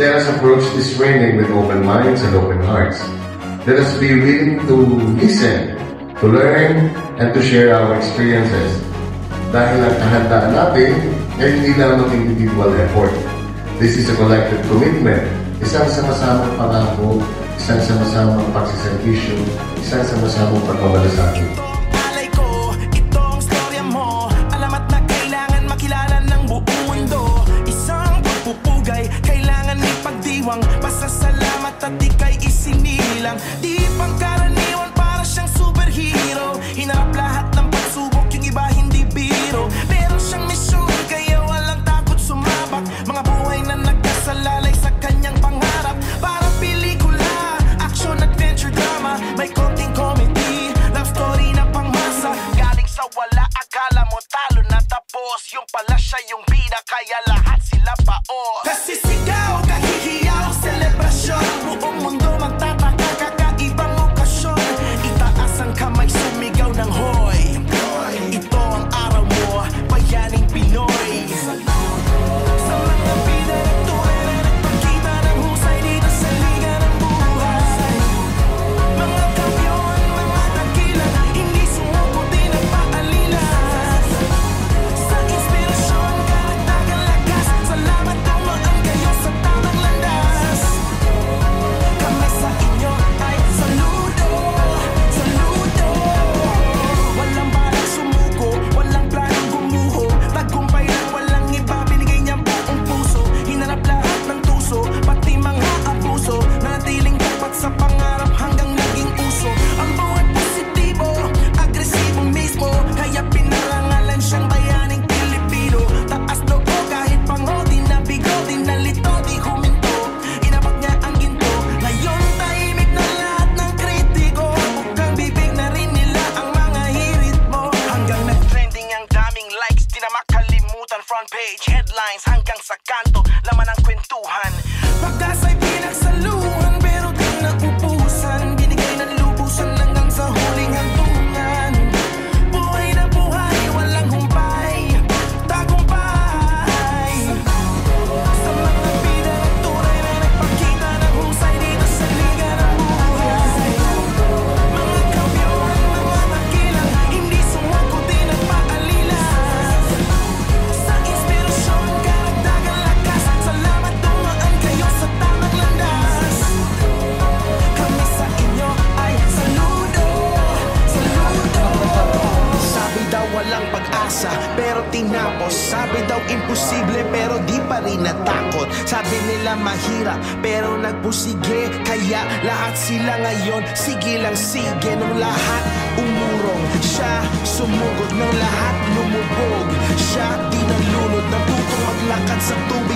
let us approach this training with open minds and open hearts. Let us be willing to listen, to learn, and to share our experiences. Dahil ang kahandaan natin ay hindi lamang individual effort. This is a collective commitment. Isang sama-samang pangako, isang sama-samang pagsisservisyo, isang sama-samang pagmamalasakit. Pasasalamat at ika'y isinilang. Di pangkaraniwan, para siyang superhero. Hinarap lahat ng pagsubok, yung iba hindi biro. Meron siyang misyon, kaya walang takot sumabak. Mga buhay na nagkasalalay sa kanyang pangarap. Para pelikula, action, adventure, drama. May konting comedy, love story na pangmasa. Galing sa wala, akala mo talo na tapos. Yung pala siya yung bida, kaya lahat sila paos. Kasi sigaw, kahihiyaw, selebrasyon. Buong mundo magtataka, kakaibang okasyon. Itaas ang kamay, sumigaw ng hoy. Ito ang araw mo, bayaning Pinoy. Sa mga bida ng tuwa na nagpakita ng husay dito sa liga ng buhay. Mga kampiyon, mga dakila, hindi sumuko din ang paalila. Sa inspirasyon, karagdagang lakas. Salamat dumaan kayo sa tamang landas. Kami sa inyo ay saludo, saludo. Walang balang sumuko, walang planong gumuho. Tagumpay lang, walang iba, binigay niyang buong puso. Hinarap lahat ng tuso, pati mga abuso. Natiling tapat sa pangarap hanggang naging uso. Ang buhay positibo, agresibo mismo. Kaya pinarangalan siyang bayaning Pilipino. Taas logo kahit pango, di nabigo, di nalito, di huminto. Inabot niya ang ginto. Ngayon tahimik na lahat ng kritiko. Bukang bibig na rin nila ang mga hirit mo. Hanggang nag-trending ang daming likes, di na makalimutan. Front page, headlines, hanggang sa kanto, laman ng kwentuhan. Pagkasa'y pinagsaluhan, pero di naubusan. Binigay ng lubusan hanggang sa huling hantungan. Buhay na buhay, walang humpay, tagumpay. Sa mga bida ng tunay na nagpakita ng husay dito sa liga ng buhay. Mga kampiyon, mga dakila, hindi sumuko din ang paalila. Sa inspirasyon, karagdagang lakas. Salamat dumaan kayo sa tamang landas. Kami sa inyo ay saludo, saludo. Sabi daw walang pag-asa, pero tinapos. Sabi daw imposible, pero di pa rin natakot. Sabi nila mahirap, pero nagpusige. Kaya lahat sila ngayon, sige lang sige. Nung lahat umurong, siya sumugod. Nang lahat lumubog, siya di nalunod. Natutong maglakad sa tubig.